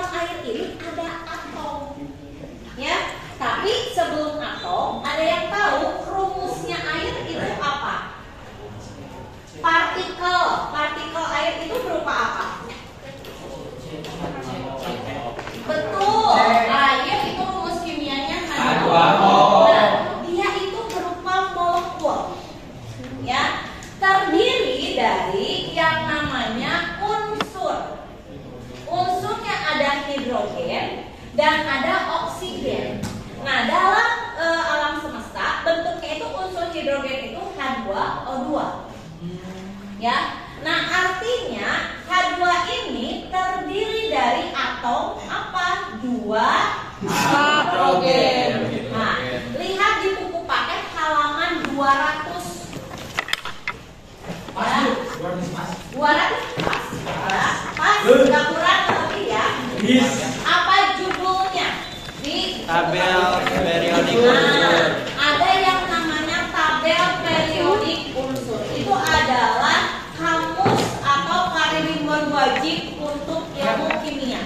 dalam air ini ada atom. Ya, tapi sebelum atom, ada yang tahu rumusnya air itu apa? Partikel. Partikel air itu berupa apa? Betul. Air itu rumus kimianya H2O. Nah, dia itu berupa molekul. Ya, terdiri dari yang namanya unsur. Unsurnya ada hidrogen dan ada oksigen. Nah, dalam alam semesta bentuknya itu unsur hidrogen itu H2O2. Ya. Nah, artinya H2 ini terdiri dari atom apa? 2 hidrogen. Nah, lihat di buku paket halaman 200. Ya. 200 pas. Ya. Pas, nggak kurang lebih ya. Apa judulnya? Di tabel periodik unsur. Ada yang namanya tabel periodik unsur. Itu adalah kamus atau kurikulum wajib untuk ilmu kimia.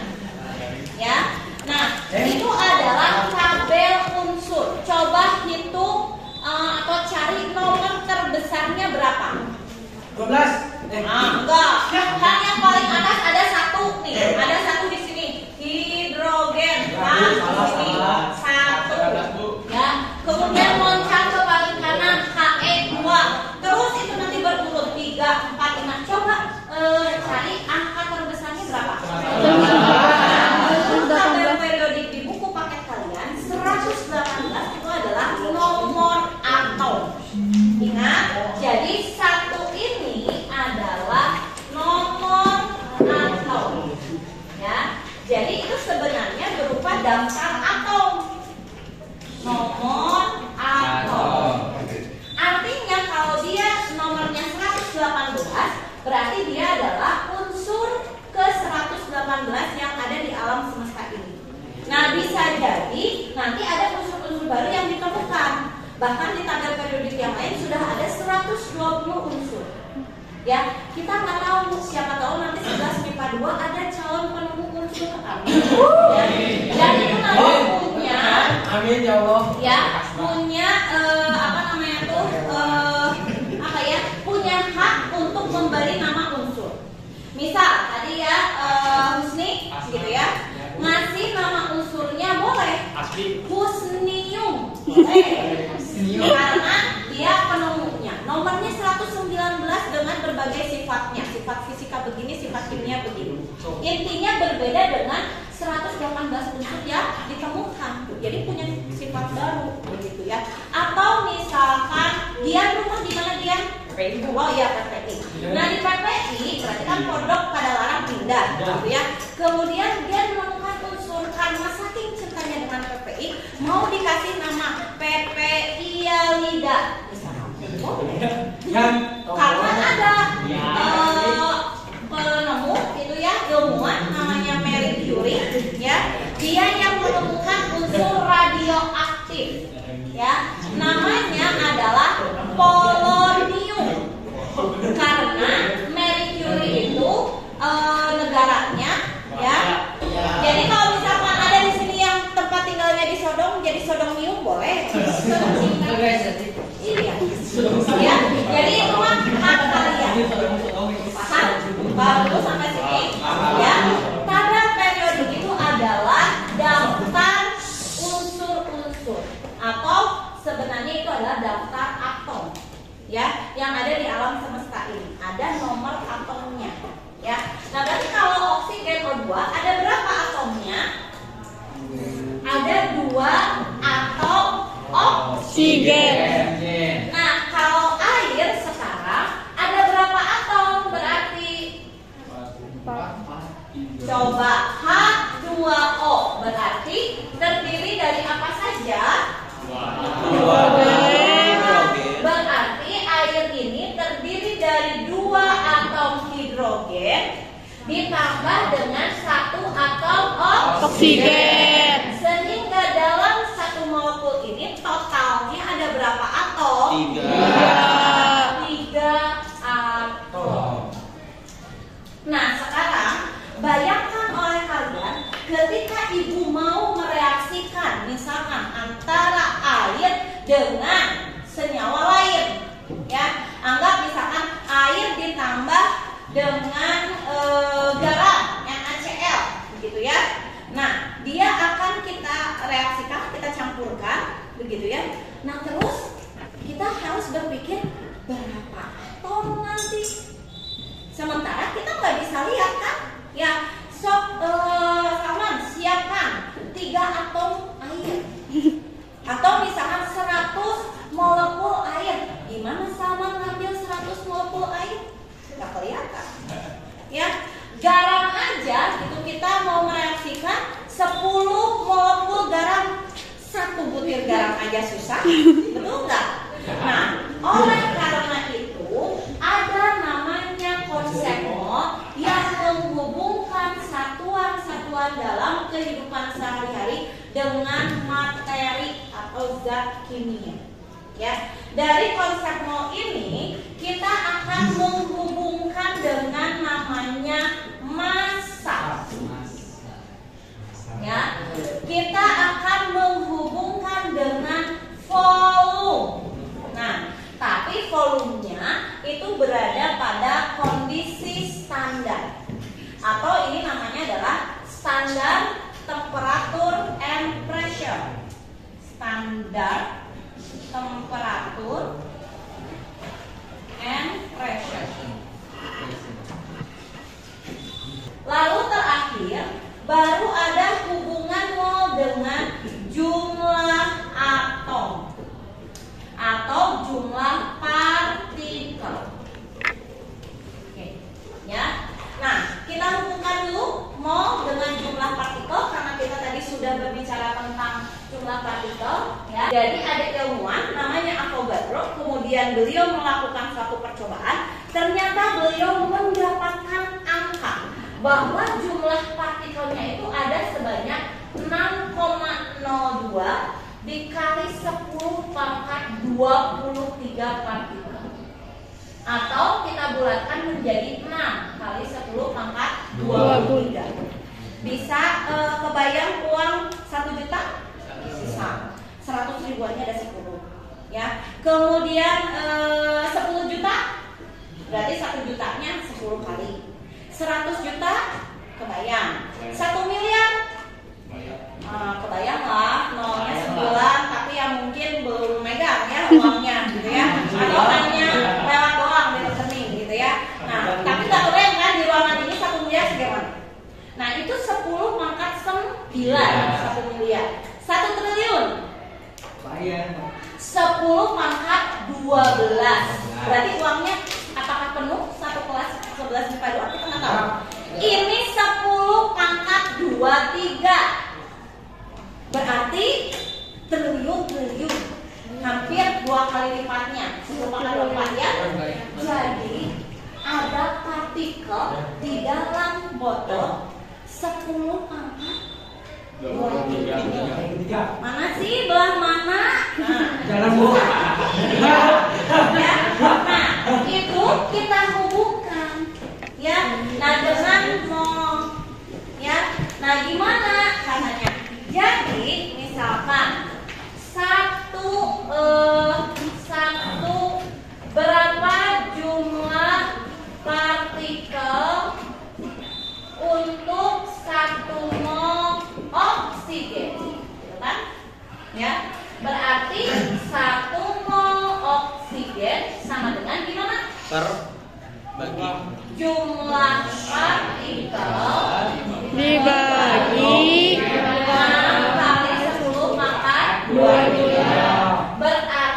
Ya. Nah, itu adalah tabel unsur. Coba hitung atau cari nomor terbesarnya berapa? 12. Enggak. Kan yang paling atas ada satu nih. Ada satu di sini. Hidrogen. Nah, di sini satu. Ya. Kemudian loncat ke paling kanan He2. Terus itu nanti berurut 3, 4, 5. Coba cari angka terbesarnya berapa? Tabel periodik di buku paket kalian 118 itu adalah nomor atom. Ingat, jadi satu ini adalah nomor atom. Ya, jadi itu sebenarnya berupa daftar atom. Nomor atom. Artinya kalau dia nomornya 118, berarti dia adalah unsur ke-118 yang ada di alam semesta ini. Nah, bisa jadi nanti ada unsur-unsur baru yang ditemukan. Bahkan di tabel periodik yang lain sudah ada 120 unsur. Ya, kita nggak tahu, siapa tahu nanti 11 MIPA 2 ada calon penemu unsur. Amin. Dan itu nanti punya, Amin ya Allah. ya, punya apa namanya tuh, apa ya, punya hak untuk memberi nama unsur. Misal tadi ya Husni, gitu ya, ngasih nama unsurnya boleh. Husnium. Karena dia penemunya. Nomornya 119 dengan berbagai sifatnya. Sifat fisika begini, sifat kimia begini. Intinya berbeda dengan 118 unsur yang ditemukan. Jadi punya sifat baru begitu ya. Atau misalkan Dian, rumah di mana Dian? PPI. Oh iya, PPI. Nah, di PPI berarti kan pondok pada larang pindah gitu ya. Kemudian dia menemukan unsur karena saking cintanya dengan PPI, mau dikasih nama PPIalida. Karena ada penemu itu ya, ilmuwan namanya Marie Curie ya. Dia yang menemukan unsur radioaktif ya. Namanya adalah polonium. Karena Marie Curie itu negaranya ya. Jadi kalau misalkan ada di sini yang tempat tinggalnya di Sodom, jadi Sodomium boleh. Iya. Ya. Jadi itu mah hak kalian. Paham? Baru sampai sini. Ya. Tabel periodik itu adalah daftar unsur-unsur atau sebenarnya itu adalah daftar atom. Ya, yang ada di alam semesta ini. Ada nomor atomnya. Ya. Nah, berarti kalau oksigen O2 ada berapa atomnya? Ada 2 atom oksigen. Nah, kalau air sekarang ada berapa atom berarti? Coba H2O berarti terdiri dari apa saja? Berarti air ini terdiri dari 2 atom hidrogen ditambah dengan 1 atom oksigen. Sehingga dalam satu molekul ini totalnya ada berapa atom? 3 atom. Nah, sekarang bayangkan oleh kalian dengan garam NaCl, begitu ya. Nah, dia akan kita reaksikan, kita campurkan, begitu ya. Nah, terus kita harus berpikir berapa atom nanti. Sementara kita nggak bisa lihat kan? Ya, sok Salman siapkan 3 atom air. Atau misalkan 100 molekul air. Gimana Salman ngambil 100 molekul air? Nggak kelihatan. Ya, garam aja gitu kita mau mereaksikan 10 molekul garam, 1 butir garam aja susah, betul nggak? Nah, oleh karena itu ada namanya konsep mol yang menghubungkan satuan-satuan dalam kehidupan sehari-hari dengan materi atau zat kimia. Ya, dari konsep mol ini kita akan menghubungkan dengan namanya massa. Ya, kita akan menghubungkan dengan volume. Nah, tapi volumenya itu berada pada kondisi standar, atau ini namanya adalah standar temperatur and pressure. Standar temperatur and pressure. Lalu terakhir baru ada hubungan mol dengan jumlah atom atau jumlah partikel. Oke, ya. Nah, kita hubungkan dulu mol dengan jumlah partikel karena kita tadi sudah berbicara tentang jumlah partikel, ya. Jadi ada ilmuwan namanya Avogadro, kemudian beliau melakukan suatu percobaan, ternyata beliau mendapatkan angka bahwa jumlah partikelnya itu ada sebanyak 6,02 dikali 10 pangkat 23 partikel. Atau kita bulatkan menjadi 6 kali 10 pangkat 23. Bisa kebayang uang 1 juta? Bisa. 100 ribuannya ada 10. Ya. Kemudian 10 juta? Berarti 1 jutanya 10 kali. 100 juta? Kebayang. 1 miliar? Kebayang lah, nolnya 9, tapi yang mungkin belum megang ya uangnya gitu ya, atau hanya lewat doang di rekening gitu ya. Nah, tapi nggak kebayang kan di ruangan ini 1 miliar segitu. Nah, itu 10 pangkat 9, 1 miliar. 1 triliun 10 pangkat 12. Berarti uangnya apakah penuh satu kelas 11 IPA 2? Kita nggak tahu. Ini 10 pangkat 23. Berarti triliun, hampir 2 kali lipatnya, 10 pangkat 24 ya. Jadi ada partikel di dalam botol 10 pangkat 23. Mana sih belah mana? Jalan bu. Ya. Nah, itu kita hubungkan ya. Nah, dengan mol ya. Nah, gimana caranya? Jadi misalkan satu berapa jumlah partikel untuk 1 mol oksigen, gitu kan? Ya, berarti 1 mol oksigen sama dengan gimana? Per bagi Jumlah partikel dibagi 6 kali 10 pangkat 23. Berarti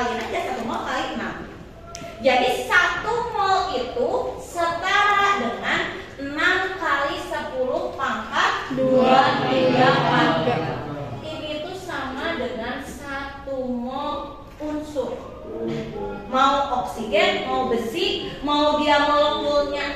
kaliin aja 1 mol kali 6. Jadi 1 mol itu setara dengan 6 kali 10 pangkat 24. Ini tuh sama dengan 1 mol unsur. Mau oksigen, mau besi, mau dia molekulnya